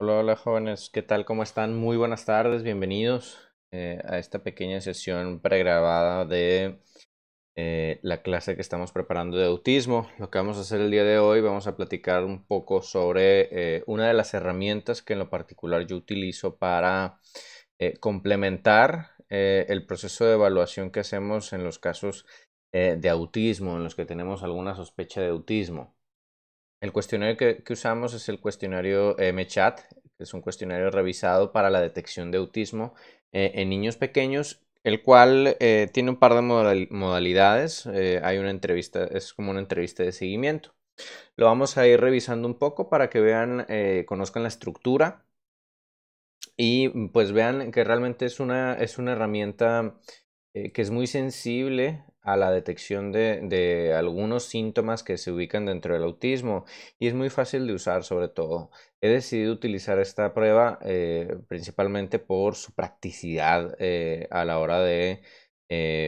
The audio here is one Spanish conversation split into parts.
Hola, hola jóvenes, ¿qué tal? ¿Cómo están? Muy buenas tardes, bienvenidos a esta pequeña sesión pregrabada de la clase que estamos preparando de autismo. Lo que vamos a hacer el día de hoy, vamos a platicar un poco sobre una de las herramientas que en lo particular yo utilizo para complementar el proceso de evaluación que hacemos en los casos de autismo, en los que tenemos alguna sospecha de autismo. El cuestionario que usamos es el cuestionario MCHAT, que es un cuestionario revisado para la detección de autismo en niños pequeños, el cual tiene un par de modalidades. Hay una entrevista, es como una entrevista de seguimiento. Lo vamos a ir revisando un poco para que vean, conozcan la estructura y pues vean que realmente es una herramienta que es muy sensible a la detección de algunos síntomas que se ubican dentro del autismo y es muy fácil de usar sobre todo. He decidido utilizar esta prueba principalmente por su practicidad a la hora de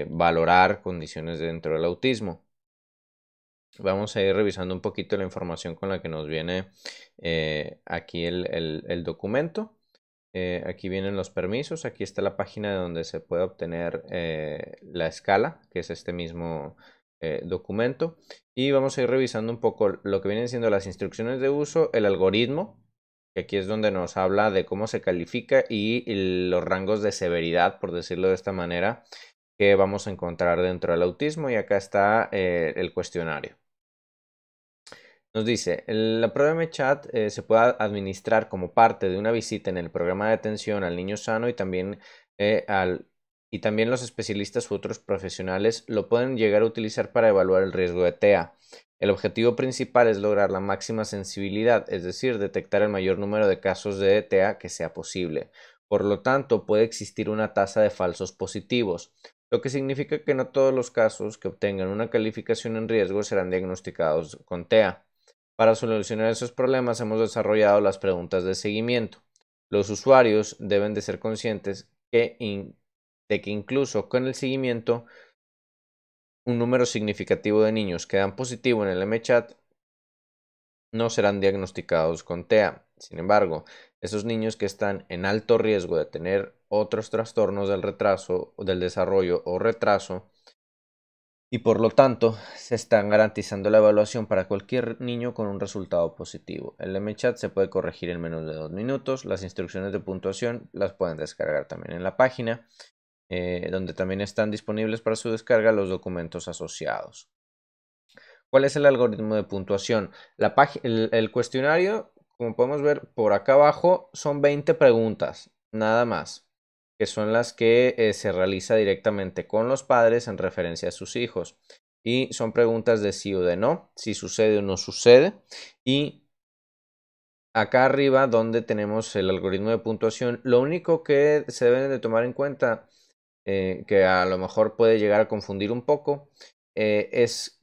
valorar condiciones dentro del autismo. Vamos a ir revisando un poquito la información con la que nos viene aquí el documento. Aquí vienen los permisos, aquí está la página de donde se puede obtener la escala, que es este mismo documento. Y vamos a ir revisando un poco lo que vienen siendo las instrucciones de uso, el algoritmo, que aquí es donde nos habla de cómo se califica y los rangos de severidad, por decirlo de esta manera, que vamos a encontrar dentro del autismo. Y acá está el cuestionario. Nos dice, la prueba MCHAT se puede administrar como parte de una visita en el programa de atención al niño sano y también, eh, al, y también los especialistas u otros profesionales lo pueden llegar a utilizar para evaluar el riesgo de TEA. El objetivo principal es lograr la máxima sensibilidad, es decir, detectar el mayor número de casos de TEA que sea posible. Por lo tanto, puede existir una tasa de falsos positivos, lo que significa que no todos los casos que obtengan una calificación en riesgo serán diagnosticados con TEA. Para solucionar esos problemas hemos desarrollado las preguntas de seguimiento. Los usuarios deben de ser conscientes de que incluso con el seguimiento, un número significativo de niños que dan positivo en el MCHAT no serán diagnosticados con TEA. Sin embargo, esos niños que están en alto riesgo de tener otros trastornos del retraso, del desarrollo o retraso, y por lo tanto se están garantizando la evaluación para cualquier niño con un resultado positivo. El MChat se puede corregir en menos de 2 minutos. Las instrucciones de puntuación las pueden descargar también en la página, donde también están disponibles para su descarga los documentos asociados. ¿Cuál es el algoritmo de puntuación? El cuestionario, como podemos ver por acá abajo, son 20 preguntas, nada más, que son las que se realiza directamente con los padres en referencia a sus hijos. Y son preguntas de sí o de no, si sucede o no sucede. Y acá arriba, donde tenemos el algoritmo de puntuación, lo único que se deben de tomar en cuenta, que a lo mejor puede llegar a confundir un poco, es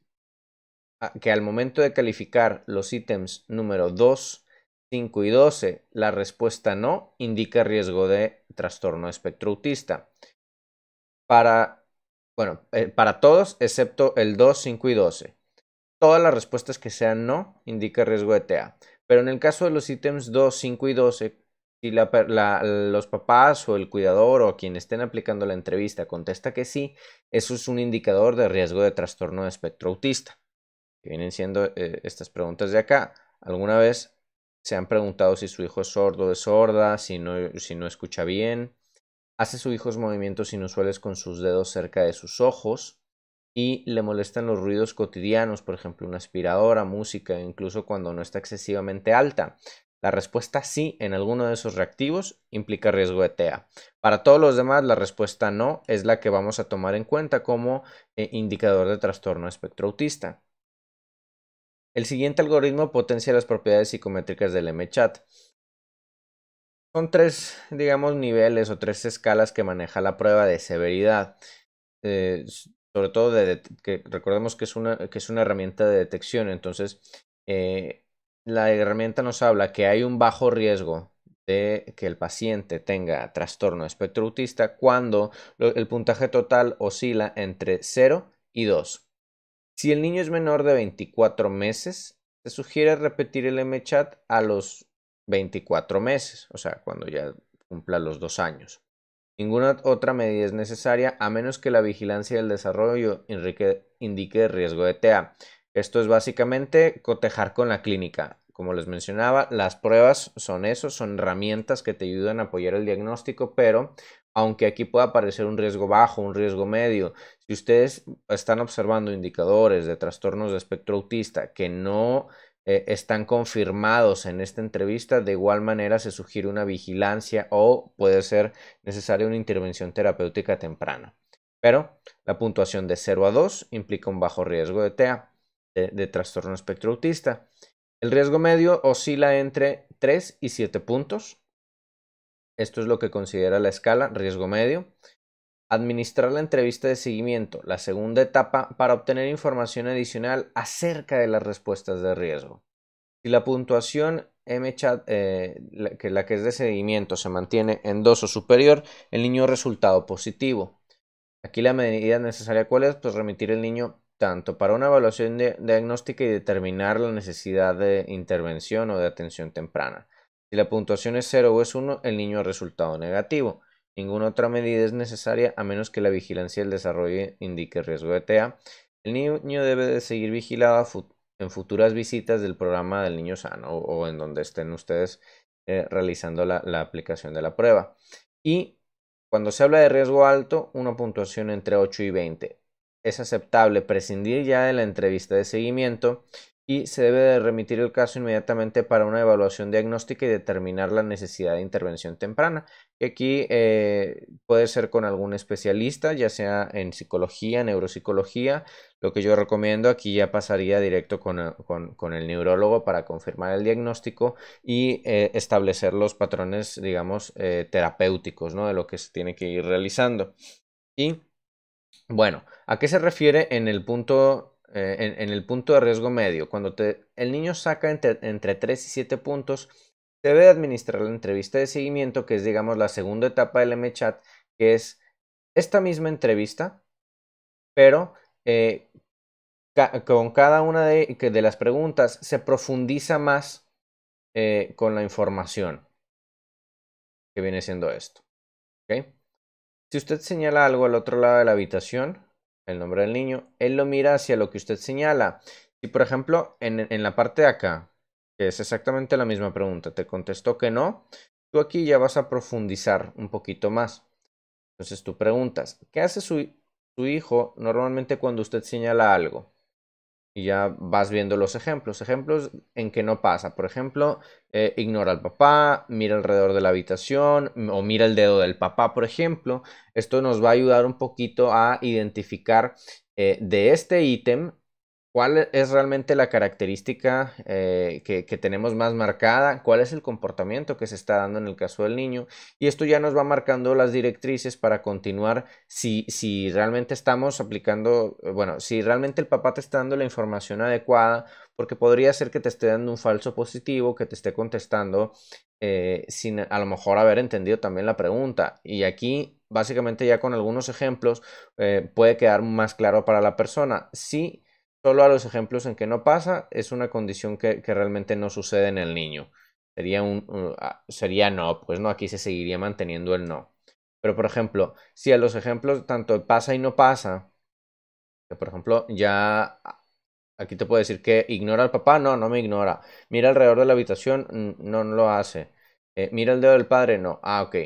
que al momento de calificar los ítems número 2, 5 y 12, la respuesta no indica riesgo de trastorno espectro autista. Para, para todos excepto el 2, 5 y 12. Todas las respuestas que sean no indica riesgo de TEA. Pero en el caso de los ítems 2, 5 y 12, si los papás o el cuidador o quien estén aplicando la entrevista contesta que sí, eso es un indicador de riesgo de trastorno de espectro autista, que vienen siendo estas preguntas de acá. ¿Alguna vez se han preguntado si su hijo es sordo o es sorda, si no escucha bien? ¿Hace su hijo movimientos inusuales con sus dedos cerca de sus ojos? ¿Y le molestan los ruidos cotidianos, por ejemplo, una aspiradora, música, incluso cuando no está excesivamente alta? La respuesta sí en alguno de esos reactivos implica riesgo de TEA. Para todos los demás, la respuesta no es la que vamos a tomar en cuenta como indicador de trastorno espectro autista. El siguiente algoritmo potencia las propiedades psicométricas del MChat. Son tres, digamos, niveles o tres escalas que maneja la prueba de severidad. Sobre todo que recordemos que es una herramienta de detección. Entonces, la herramienta nos habla que hay un bajo riesgo de que el paciente tenga trastorno espectro autista cuando el puntaje total oscila entre 0 y 2. Si el niño es menor de 24 meses, se sugiere repetir el MChat a los 24 meses, o sea, cuando ya cumpla los 2 años. Ninguna otra medida es necesaria a menos que la vigilancia del desarrollo indique riesgo de TEA. Esto es básicamente cotejar con la clínica. Como les mencionaba, las pruebas son eso, son herramientas que te ayudan a apoyar el diagnóstico, pero aunque aquí pueda aparecer un riesgo bajo, un riesgo medio, si ustedes están observando indicadores de trastornos de espectro autista que no están confirmados en esta entrevista, de igual manera se sugiere una vigilancia o puede ser necesaria una intervención terapéutica temprana. Pero la puntuación de 0 a 2 implica un bajo riesgo de TEA, de trastorno espectro autista. El riesgo medio oscila entre 3 y 7 puntos. Esto es lo que considera la escala riesgo medio. Administrar la entrevista de seguimiento, la segunda etapa, para obtener información adicional acerca de las respuestas de riesgo. Si la puntuación MCHAT, la que es de seguimiento, se mantiene en 2 o superior, el niño resultado positivo. Aquí la medida necesaria, ¿cuál es? Pues remitir el niño tanto para una evaluación diagnóstica y determinar la necesidad de intervención o de atención temprana. Si la puntuación es 0 o es 1, el niño ha resultado negativo. Ninguna otra medida es necesaria a menos que la vigilancia del desarrollo indique riesgo de TEA. El niño debe de seguir vigilado en futuras visitas del programa del niño sano o en donde estén ustedes realizando la aplicación de la prueba. Y cuando se habla de riesgo alto, una puntuación entre 8 y 20. Es aceptable prescindir ya de la entrevista de seguimiento y se debe de remitir el caso inmediatamente para una evaluación diagnóstica y determinar la necesidad de intervención temprana, que aquí puede ser con algún especialista, ya sea en psicología, neuropsicología. Lo que yo recomiendo aquí ya pasaría directo con el neurólogo para confirmar el diagnóstico y establecer los patrones, digamos, terapéuticos, ¿no? De lo que se tiene que ir realizando. Y bueno, ¿a qué se refiere en el punto, en el punto de riesgo medio? Cuando el niño saca entre 3 y 7 puntos, se debe administrar la entrevista de seguimiento, que es, digamos, la segunda etapa del MCHAT, que es esta misma entrevista, pero con cada una de las preguntas se profundiza más con la información que viene siendo esto. ¿Okay? Si usted señala algo al otro lado de la habitación, el nombre del niño, él lo mira hacia lo que usted señala. Si, por ejemplo, en la parte de acá, que es exactamente la misma pregunta, te contestó que no, tú aquí ya vas a profundizar un poquito más. Entonces tú preguntas, ¿qué hace su hijo normalmente cuando usted señala algo? Y ya vas viendo los ejemplos. Ejemplos en que no pasa. Por ejemplo, ignora al papá, mira alrededor de la habitación o mira el dedo del papá, por ejemplo. Esto nos va a ayudar un poquito a identificar de este ítem cuál es realmente la característica que tenemos más marcada, cuál es el comportamiento que se está dando en el caso del niño, y esto ya nos va marcando las directrices para continuar si realmente estamos aplicando, bueno, si realmente el papá te está dando la información adecuada, porque podría ser que te esté dando un falso positivo, que te esté contestando sin a lo mejor haber entendido también la pregunta, y aquí básicamente ya con algunos ejemplos puede quedar más claro para la persona. Si solo a los ejemplos en que no pasa, es una condición que realmente no sucede en el niño. Sería no, pues no, aquí se seguiría manteniendo el no. Pero por ejemplo, si a los ejemplos tanto pasa y no pasa, que por ejemplo ya aquí te puedo decir que ignora al papá, no, no me ignora. Mira alrededor de la habitación, no, no lo hace. Mira el dedo del padre, no. Ah, ok.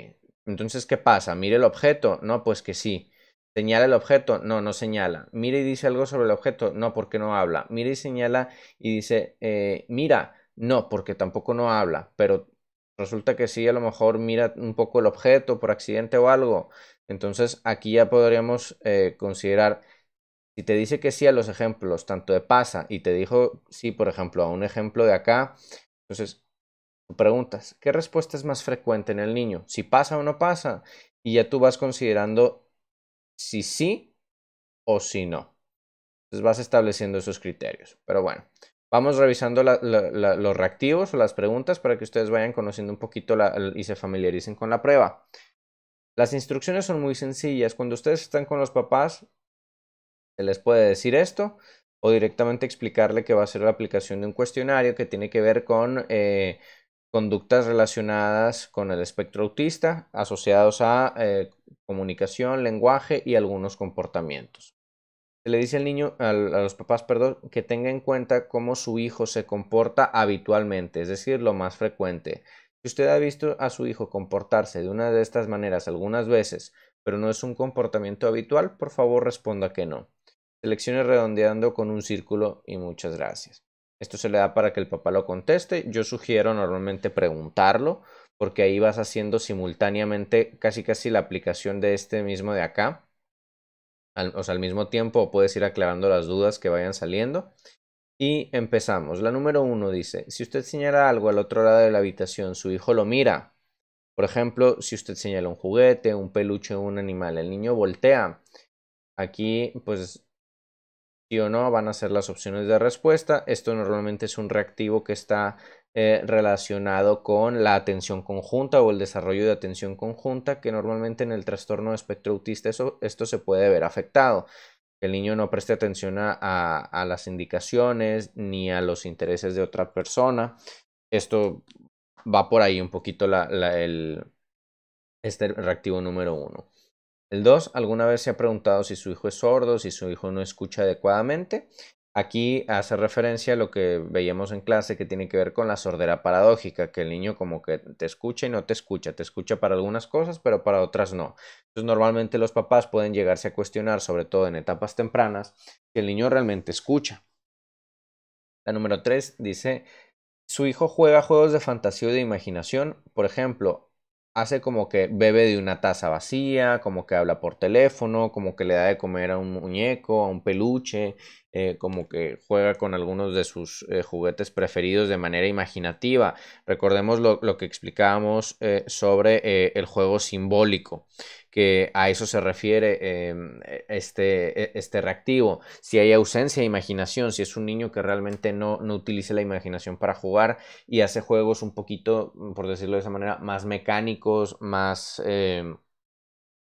Entonces, ¿qué pasa? Mira el objeto, no, pues que sí. Señala el objeto, no, no señala. Mira y dice algo sobre el objeto, no, porque no habla. Mira y señala y dice, mira, no, porque tampoco no habla. Pero resulta que sí, a lo mejor mira un poco el objeto por accidente o algo. Entonces, aquí ya podríamos considerar si te dice que sí a los ejemplos, tanto de pasa y te dijo sí, por ejemplo, a un ejemplo de acá, entonces tú preguntas, ¿qué respuesta es más frecuente en el niño? ¿Si pasa o no pasa? Y ya tú vas considerando si sí o si no. Entonces vas estableciendo esos criterios. Pero bueno, vamos revisando los reactivos o las preguntas para que ustedes vayan conociendo un poquito y se familiaricen con la prueba. Las instrucciones son muy sencillas. Cuando ustedes están con los papás, se les puede decir esto o directamente explicarle que va a ser la aplicación de un cuestionario que tiene que ver con conductas relacionadas con el espectro autista, asociados a comunicación, lenguaje y algunos comportamientos. Se le dice al niño, a los papás, perdón, que tenga en cuenta cómo su hijo se comporta habitualmente, es decir, lo más frecuente. Si usted ha visto a su hijo comportarse de una de estas maneras algunas veces, pero no es un comportamiento habitual, por favor responda que no. Seleccione redondeando con un círculo y muchas gracias. Esto se le da para que el papá lo conteste. Yo sugiero normalmente preguntarlo, porque ahí vas haciendo simultáneamente casi la aplicación de este mismo de acá. O sea, al mismo tiempo puedes ir aclarando las dudas que vayan saliendo. Y empezamos. La número 1 dice, si usted señala algo al otro lado de la habitación, su hijo lo mira. Por ejemplo, si usted señala un juguete, un peluche o un animal, el niño voltea. Aquí, pues, sí o no van a ser las opciones de respuesta. Esto normalmente es un reactivo que está relacionado con la atención conjunta o el desarrollo de atención conjunta, que normalmente en el trastorno de espectro autista esto se puede ver afectado. Que el niño no preste atención a las indicaciones ni a los intereses de otra persona. Esto va por ahí un poquito este reactivo número 1. El 2, ¿alguna vez se ha preguntado si su hijo es sordo, si su hijo no escucha adecuadamente? Aquí hace referencia a lo que veíamos en clase que tiene que ver con la sordera paradójica, que el niño como que te escucha y no te escucha para algunas cosas, pero para otras no. Entonces normalmente los papás pueden llegarse a cuestionar, sobre todo en etapas tempranas, si el niño realmente escucha. La número 3 dice, su hijo juega juegos de fantasía y de imaginación, por ejemplo, hace como que bebe de una taza vacía, como que habla por teléfono, como que le da de comer a un muñeco, a un peluche, como que juega con algunos de sus juguetes preferidos de manera imaginativa. Recordemos lo que explicábamos sobre el juego simbólico, que a eso se refiere este reactivo. Si hay ausencia de imaginación, si es un niño que realmente no utiliza la imaginación para jugar y hace juegos un poquito, por decirlo de esa manera, más mecánicos, más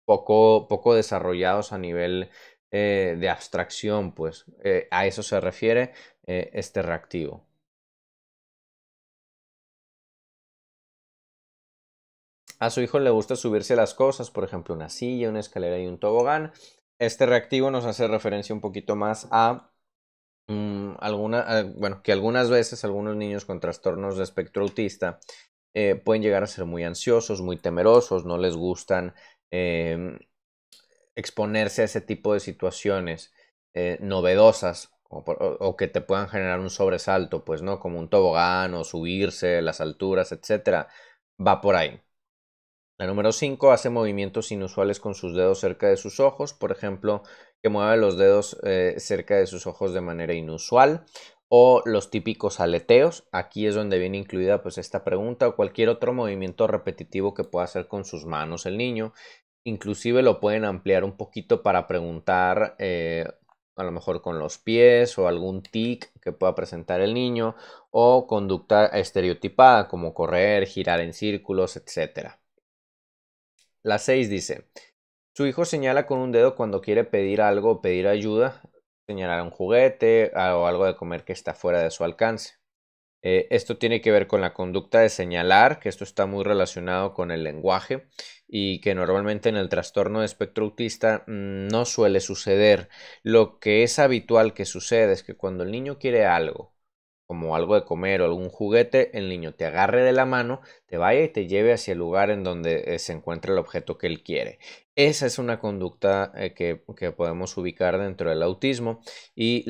poco desarrollados a nivel de abstracción, pues a eso se refiere este reactivo. A su hijo le gusta subirse a las cosas, por ejemplo, una silla, una escalera y un tobogán. Este reactivo nos hace referencia un poquito más a bueno, que algunas veces algunos niños con trastornos de espectro autista pueden llegar a ser muy ansiosos, muy temerosos, no les gustan exponerse a ese tipo de situaciones novedosas o que te puedan generar un sobresalto, pues no, como un tobogán o subirse, las alturas, etcétera, va por ahí. La número 5 hace movimientos inusuales con sus dedos cerca de sus ojos, por ejemplo, que mueve los dedos cerca de sus ojos de manera inusual, o los típicos aleteos. Aquí es donde viene incluida pues esta pregunta o cualquier otro movimiento repetitivo que pueda hacer con sus manos el niño. Inclusive lo pueden ampliar un poquito para preguntar a lo mejor con los pies o algún tic que pueda presentar el niño o conducta estereotipada como correr, girar en círculos, etcétera. La 6 dice, su hijo señala con un dedo cuando quiere pedir algo o pedir ayuda, señalar un juguete o algo de comer que está fuera de su alcance. Esto tiene que ver con la conducta de señalar, que esto está muy relacionado con el lenguaje y que normalmente en el trastorno de espectro autista no suele suceder. Lo que es habitual que sucede es que cuando el niño quiere algo, como algo de comer o algún juguete, el niño te agarre de la mano, te vaya y te lleve hacia el lugar en donde se encuentra el objeto que él quiere. Esa es una conducta que podemos ubicar dentro del autismo y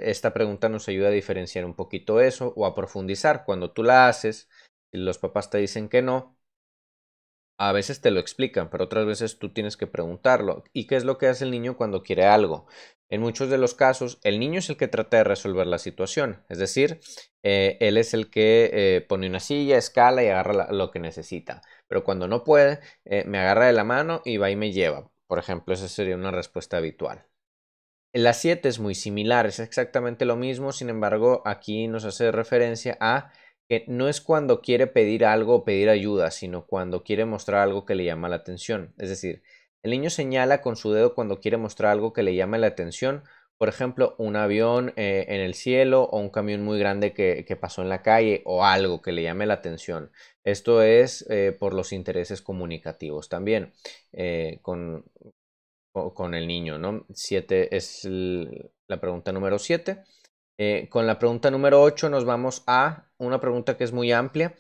esta pregunta nos ayuda a diferenciar un poquito eso o a profundizar. Cuando tú la haces y los papás te dicen que no, a veces te lo explican, pero otras veces tú tienes que preguntarlo. ¿Y qué es lo que hace el niño cuando quiere algo? En muchos de los casos, el niño es el que trata de resolver la situación. Es decir, él es el que pone una silla, escala y agarra lo que necesita. Pero cuando no puede, me agarra de la mano y va y me lleva. Por ejemplo, esa sería una respuesta habitual. La 7 es muy similar, es exactamente lo mismo, sin embargo, aquí nos hace referencia a que no es cuando quiere pedir algo o pedir ayuda, sino cuando quiere mostrar algo que le llama la atención. Es decir, el niño señala con su dedo cuando quiere mostrar algo que le llama la atención, Por ejemplo, un avión en el cielo o un camión muy grande que pasó en la calle o algo que le llame la atención. Esto es por los intereses comunicativos también con el niño, ¿no? 7 es la pregunta número 7. Con la pregunta número 8 nos vamos a una pregunta que es muy amplia.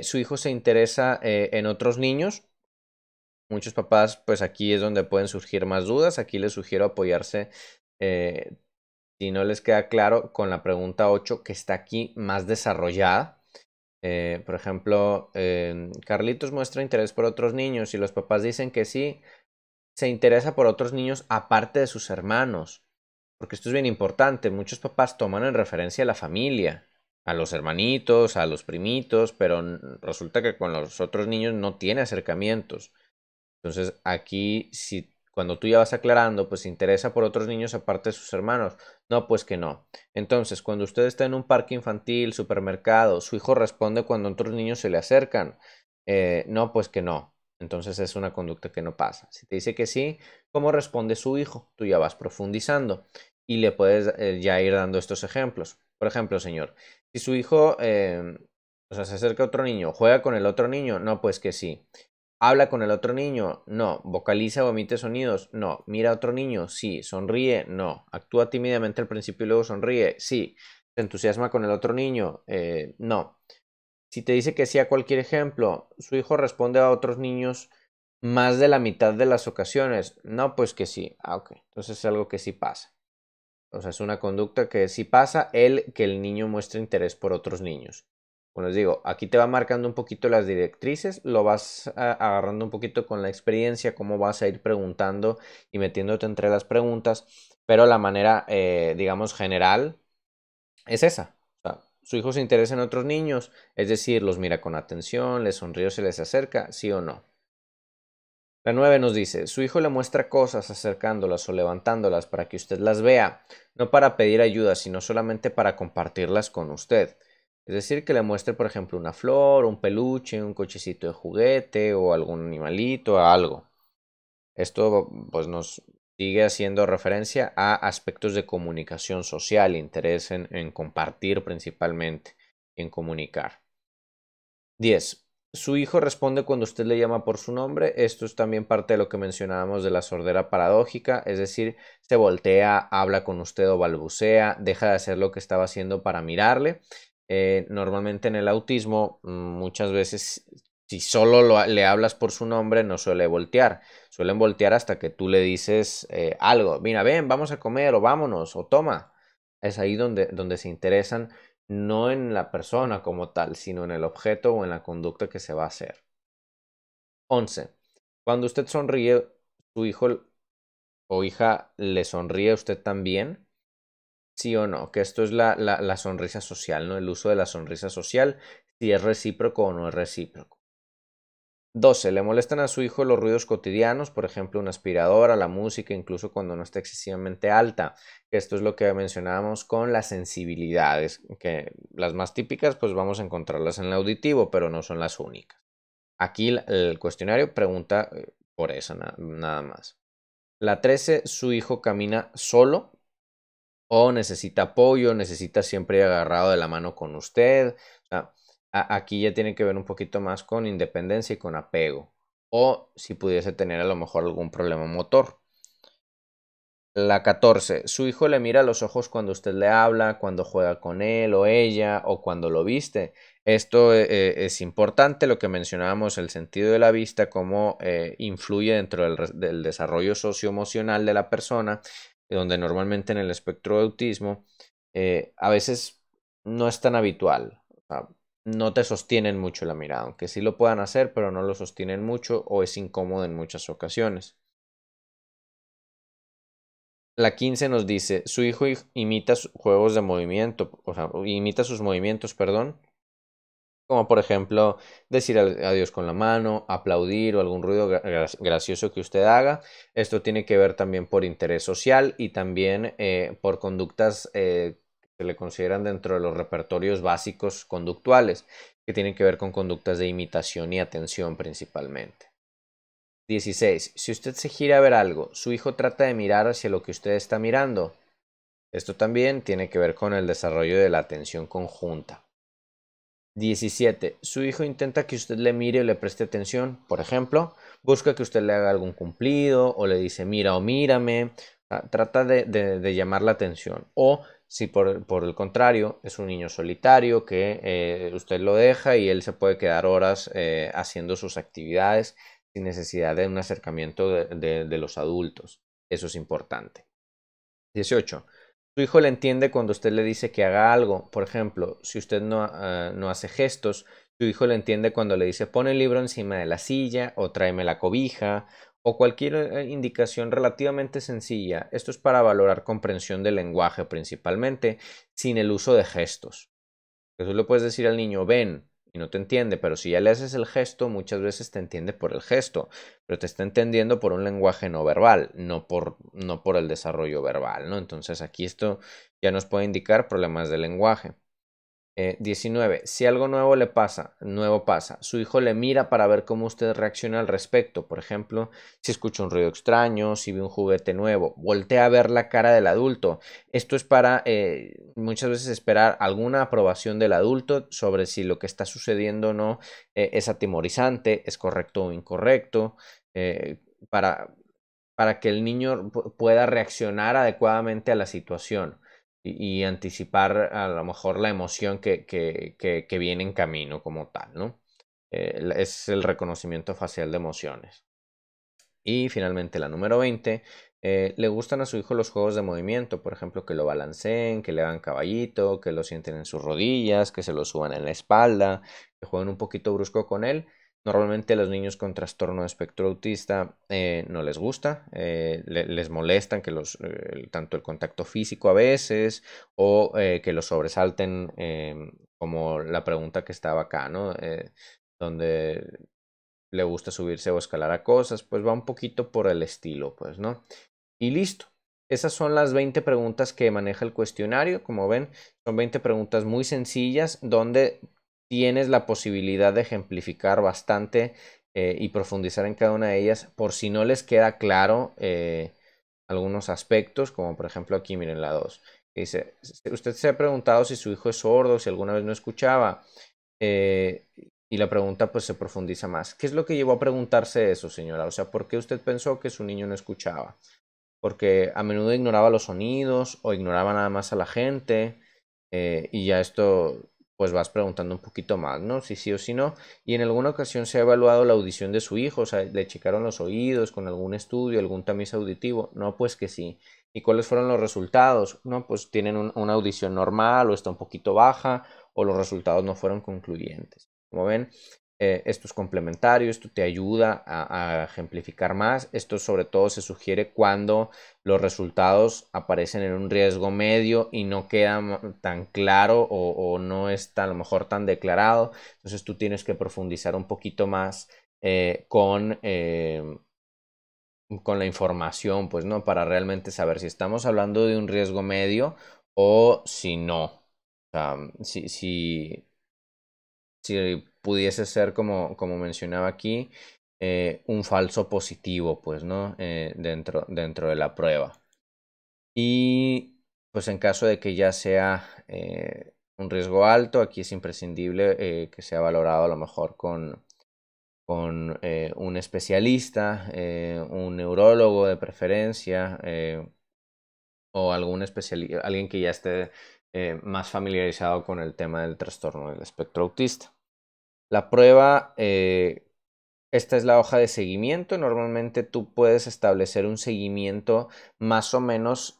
¿Su hijo se interesa en otros niños? Muchos papás, pues aquí es donde pueden surgir más dudas. Aquí les sugiero apoyarse, eh, si no les queda claro, con la pregunta 8 que está aquí más desarrollada. Por ejemplo, Carlitos muestra interés por otros niños y los papás dicen que sí, se interesa por otros niños aparte de sus hermanos. Porque esto es bien importante. Muchos papás toman en referencia a la familia, a los hermanitos, a los primitos, pero resulta que con los otros niños no tiene acercamientos. Entonces, aquí, si cuando tú ya vas aclarando, pues se interesa por otros niños aparte de sus hermanos. No, pues que no. Entonces, cuando usted está en un parque infantil, supermercado, su hijo responde cuando otros niños se le acercan. No, pues que no. Entonces es una conducta que no pasa. Si te dice que sí, ¿cómo responde su hijo? Tú ya vas profundizando y le puedes ya ir dando estos ejemplos. Por ejemplo, señor, si su hijo o sea, se acerca a otro niño, juega con el otro niño, no, pues que sí. ¿Habla con el otro niño? No. ¿Vocaliza o emite sonidos? No. ¿Mira a otro niño? Sí. ¿Sonríe? No. ¿Actúa tímidamente al principio y luego sonríe? Sí. ¿Se entusiasma con el otro niño? No. Si te dice que sí a cualquier ejemplo, su hijo responde a otros niños más de la mitad de las ocasiones. No, pues que sí. Ah, ok. Entonces es algo que sí pasa. O sea, es una conducta que sí pasa que el niño muestre interés por otros niños. Como les digo, aquí te va marcando un poquito las directrices, lo vas agarrando un poquito con la experiencia, cómo vas a ir preguntando y metiéndote entre las preguntas, pero la manera, digamos, general es esa. O sea, su hijo se interesa en otros niños, es decir, los mira con atención, les sonríe o se les acerca, sí o no. La 9 nos dice, su hijo le muestra cosas acercándolas o levantándolas para que usted las vea, no para pedir ayuda, sino solamente para compartirlas con usted. Es decir, que le muestre, por ejemplo, una flor, un peluche, un cochecito de juguete o algún animalito, algo. Esto pues nos sigue haciendo referencia a aspectos de comunicación social, interés en compartir principalmente, en comunicar. 10. Su hijo responde cuando usted le llama por su nombre. Esto es también parte de lo que mencionábamos de la sordera paradójica, es decir, se voltea, habla con usted o balbucea, deja de hacer lo que estaba haciendo para mirarle. Normalmente en el autismo, muchas veces, si solo le hablas por su nombre, no suele voltear. Suelen voltear hasta que tú le dices algo. Mira, ven, vamos a comer o vámonos o toma. Es ahí donde se interesan no en la persona como tal, sino en el objeto o en la conducta que se va a hacer. 11. Cuando usted sonríe, su hijo o hija le sonríe a usted también, sí o no, que esto es la sonrisa social, ¿no? El uso de la sonrisa social, si es recíproco o no es recíproco. 12. Le molestan a su hijo los ruidos cotidianos, por ejemplo, una aspiradora, la música, incluso cuando no está excesivamente alta. Esto es lo que mencionábamos con las sensibilidades, que las más típicas pues vamos a encontrarlas en el auditivo, pero no son las únicas. Aquí el cuestionario pregunta por eso, nada más. La 13. Su hijo camina solo o necesita apoyo, necesita siempre ir agarrado de la mano con usted. O sea, aquí ya tiene que ver un poquito más con independencia y con apego. O si pudiese tener a lo mejor algún problema motor. La 14. Su hijo le mira a los ojos cuando usted le habla, cuando juega con él o ella o cuando lo viste. Esto es importante, lo que mencionábamos, el sentido de la vista, cómo influye dentro del desarrollo socioemocional de la persona, donde normalmente en el espectro de autismo a veces no es tan habitual. O sea, no te sostienen mucho la mirada, aunque sí lo puedan hacer, pero no lo sostienen mucho o es incómodo en muchas ocasiones. La 15 nos dice, su hijo imita juegos de movimiento, o sea, imita sus movimientos, perdón, como por ejemplo decir adiós con la mano, aplaudir o algún ruido gracioso que usted haga. Esto tiene que ver también por interés social y también por conductas que se le consideran dentro de los repertorios básicos conductuales, que tienen que ver con conductas de imitación y atención principalmente. 16. Si usted se gira a ver algo, su hijo trata de mirar hacia lo que usted está mirando. Esto también tiene que ver con el desarrollo de la atención conjunta. 17. Su hijo intenta que usted le mire o le preste atención. Por ejemplo, busca que usted le haga algún cumplido o le dice mira o mírame. Trata de llamar la atención. O si por el contrario es un niño solitario que usted lo deja y él se puede quedar horas haciendo sus actividades sin necesidad de un acercamiento de los adultos. Eso es importante. 18. Su hijo le entiende cuando usted le dice que haga algo. Por ejemplo, si usted no hace gestos, su hijo le entiende cuando le dice pon el libro encima de la silla o tráeme la cobija o cualquier indicación relativamente sencilla. Esto es para valorar comprensión del lenguaje principalmente, sin el uso de gestos. Tú le puedes decir al niño ven y no te entiende, pero si ya le haces el gesto, muchas veces te entiende por el gesto, pero te está entendiendo por un lenguaje no verbal, no por el desarrollo verbal, ¿no? Entonces aquí esto ya nos puede indicar problemas de lenguaje. 19. Si algo nuevo pasa, su hijo le mira para ver cómo usted reacciona al respecto. Por ejemplo, si escucha un ruido extraño, si ve un juguete nuevo, voltea a ver la cara del adulto. Esto es para muchas veces esperar alguna aprobación del adulto sobre si lo que está sucediendo o no es atemorizante, es correcto o incorrecto, para, para que el niño pueda reaccionar adecuadamente a la situación y anticipar a lo mejor la emoción que viene en camino como tal, ¿no? Es el reconocimiento facial de emociones. Y finalmente la número 20, le gustan a su hijo los juegos de movimiento, por ejemplo, que lo balanceen, que le hagan caballito, que lo sienten en sus rodillas, que se lo suban en la espalda, que jueguen un poquito brusco con él. Normalmente a los niños con trastorno de espectro autista no les gusta, les molestan que tanto el contacto físico a veces o que los sobresalten, como la pregunta que estaba acá, ¿no? Donde le gusta subirse o escalar a cosas, pues va un poquito por el estilo, pues, ¿no? Y listo. Esas son las 20 preguntas que maneja el cuestionario. Como ven, son 20 preguntas muy sencillas donde tienes la posibilidad de ejemplificar bastante y profundizar en cada una de ellas por si no les queda claro algunos aspectos, como por ejemplo aquí miren la 2. Dice, usted se ha preguntado si su hijo es sordo, si alguna vez no escuchaba. Y la pregunta pues se profundiza más. ¿Qué es lo que llevó a preguntarse eso, señora? O sea, ¿por qué usted pensó que su niño no escuchaba? Porque a menudo ignoraba los sonidos o ignoraba nada más a la gente y ya esto pues vas preguntando un poquito más, ¿no? Si sí o si no. Y en alguna ocasión se ha evaluado la audición de su hijo, o sea, le checaron los oídos con algún estudio, algún tamiz auditivo. No, pues que sí. ¿Y cuáles fueron los resultados? No, pues tienen una audición normal o está un poquito baja o los resultados no fueron concluyentes. Como ven, esto es complementario, esto te ayuda a ejemplificar más. Esto sobre todo se sugiere cuando los resultados aparecen en un riesgo medio y no queda tan claro o no está a lo mejor tan declarado. Entonces tú tienes que profundizar un poquito más con la información, pues, ¿no? Para realmente saber si estamos hablando de un riesgo medio o si no. O sea, si pudiese ser, como mencionaba aquí, un falso positivo, pues, ¿no? Dentro de la prueba. Y pues en caso de que ya sea un riesgo alto, aquí es imprescindible que sea valorado a lo mejor con un especialista, un neurólogo de preferencia, o alguien que ya esté más familiarizado con el tema del trastorno del espectro autista. La prueba, esta es la hoja de seguimiento. Normalmente tú puedes establecer un seguimiento más o menos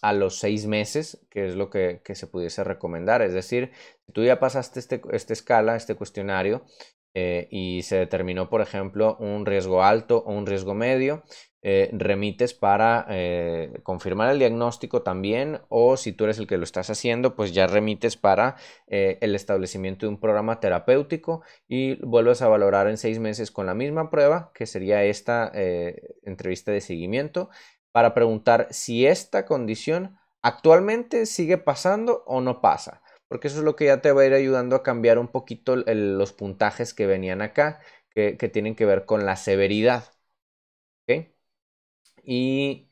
a los 6 meses, que es lo que se pudiese recomendar. Es decir, si tú ya pasaste esta escala, este cuestionario, y se determinó, por ejemplo, un riesgo alto o un riesgo medio, remites para confirmar el diagnóstico también, o si tú eres el que lo estás haciendo, pues ya remites para el establecimiento de un programa terapéutico y vuelves a valorar en 6 meses con la misma prueba, que sería esta entrevista de seguimiento, para preguntar si esta condición actualmente sigue pasando o no pasa, porque eso es lo que ya te va a ir ayudando a cambiar un poquito los puntajes que venían acá, que tienen que ver con la severidad. ¿Ok? Y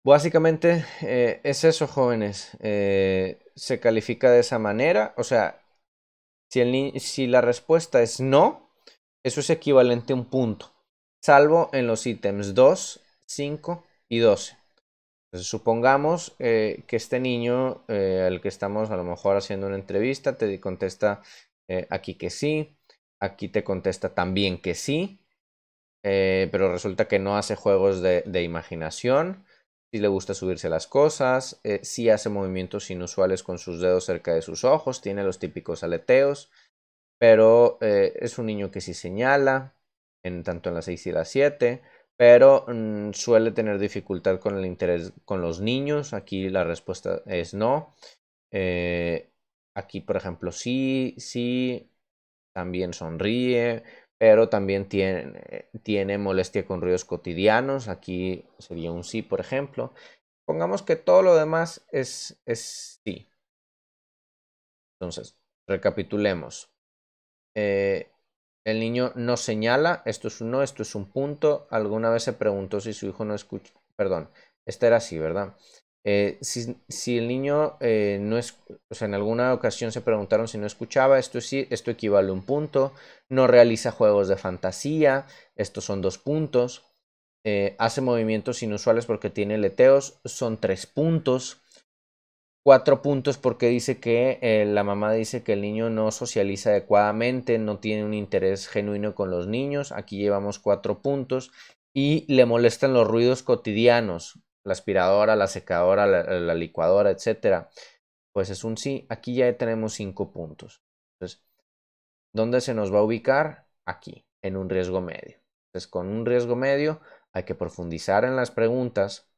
Básicamente es eso, jóvenes. Se califica de esa manera. O sea, si la respuesta es no, eso es equivalente a un punto, salvo en los ítems 2, 5 y 12. Entonces, supongamos que este niño al que estamos a lo mejor haciendo una entrevista te contesta aquí que sí, aquí te contesta también que sí, pero resulta que no hace juegos de imaginación, si le gusta subirse las cosas, si hace movimientos inusuales con sus dedos cerca de sus ojos, tiene los típicos aleteos, pero es un niño que sí señala, tanto en la 6 y la 7, pero suele tener dificultad con el interés con los niños. Aquí la respuesta es no. Eh, Aquí, por ejemplo, sí, sí, también sonríe, pero también tiene molestia con ruidos cotidianos. Aquí sería un sí, por ejemplo. Pongamos que todo lo demás es sí. Entonces, recapitulemos. El niño no señala, esto es un no, esto es un punto. Alguna vez se preguntó si su hijo no escucha, perdón, este era así, ¿verdad? Si el niño no es, o sea, en alguna ocasión se preguntaron si no escuchaba, esto sí, esto equivale a un punto. No realiza juegos de fantasía, estos son 2 puntos. Hace movimientos inusuales porque tiene leteos, son 3 puntos. 4 puntos porque dice que la mamá dice que el niño no socializa adecuadamente, no tiene un interés genuino con los niños. Aquí llevamos 4 puntos. Y le molestan los ruidos cotidianos, la aspiradora, la secadora, la licuadora, etcétera. Pues es un sí. Aquí ya tenemos 5 puntos. Entonces, ¿dónde se nos va a ubicar? Aquí, en un riesgo medio. Entonces, con un riesgo medio hay que profundizar en las preguntas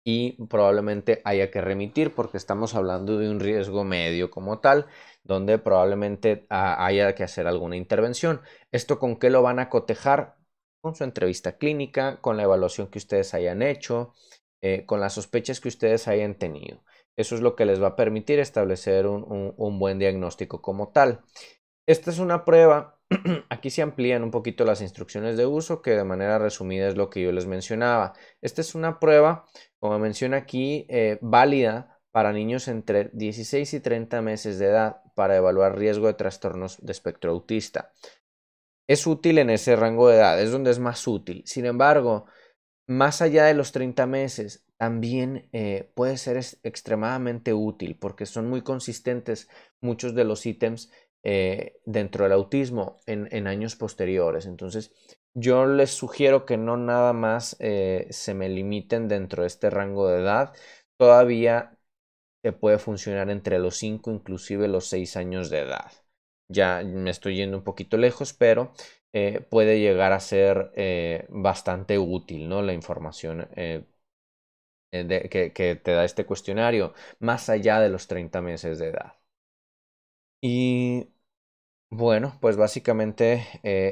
y probablemente haya que remitir porque estamos hablando de un riesgo medio como tal, donde probablemente haya que hacer alguna intervención. ¿Esto con qué lo van a cotejar? Con su entrevista clínica, con la evaluación que ustedes hayan hecho, con las sospechas que ustedes hayan tenido. Eso es lo que les va a permitir establecer un buen diagnóstico como tal. Esta es una prueba. Aquí se amplían un poquito las instrucciones de uso, que de manera resumida es lo que yo les mencionaba. Esta es una prueba, como menciona aquí, válida para niños entre 16 y 30 meses de edad para evaluar riesgo de trastornos de espectro autista. Es útil en ese rango de edad, es donde es más útil. Sin embargo, más allá de los 30 meses, también puede ser extremadamente útil porque son muy consistentes muchos de los ítems dentro del autismo en años posteriores. Entonces, yo les sugiero que no nada más se me limiten dentro de este rango de edad. Todavía se puede funcionar entre los 5, inclusive los 6 años de edad. Ya me estoy yendo un poquito lejos, pero puede llegar a ser bastante útil, ¿no? La información que te da este cuestionario, más allá de los 30 meses de edad. Y bueno, pues básicamente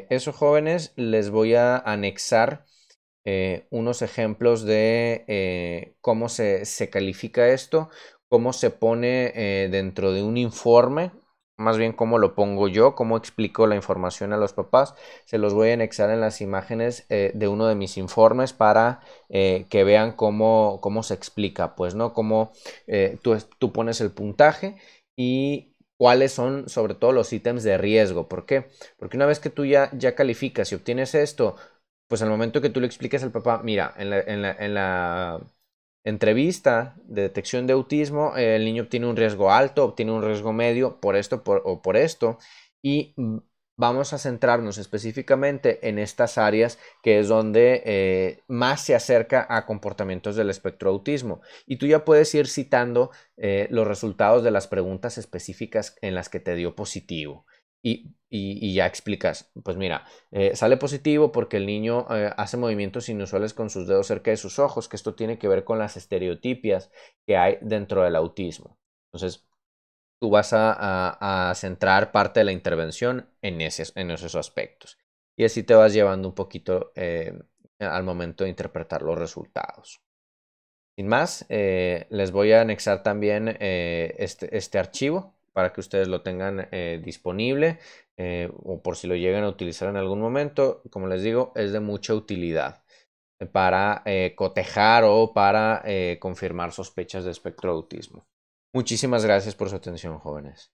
eso, jóvenes, les voy a anexar unos ejemplos de cómo se califica esto, cómo se pone dentro de un informe, más bien cómo lo pongo yo, cómo explico la información a los papás. Se los voy a anexar en las imágenes de uno de mis informes para que vean cómo se explica, pues, ¿no? Cómo tú pones el puntaje y cuáles son sobre todo los ítems de riesgo. ¿Por qué? Porque una vez que tú ya calificas y obtienes esto, pues al momento que tú le expliques al papá, mira, en la entrevista de detección de autismo, el niño obtiene un riesgo alto, obtiene un riesgo medio por esto o por esto, y vamos a centrarnos específicamente en estas áreas que es donde más se acerca a comportamientos del espectro autismo. Y tú ya puedes ir citando los resultados de las preguntas específicas en las que te dio positivo. Y ya explicas, pues mira, sale positivo porque el niño hace movimientos inusuales con sus dedos cerca de sus ojos, que esto tiene que ver con las estereotipias que hay dentro del autismo. Entonces, tú vas a centrar parte de la intervención en esos aspectos. Y así te vas llevando un poquito al momento de interpretar los resultados. Sin más, les voy a anexar también este archivo para que ustedes lo tengan disponible o por si lo llegan a utilizar en algún momento. Como les digo, es de mucha utilidad. para cotejar o para confirmar sospechas de espectro de autismo. Muchísimas gracias por su atención, jóvenes.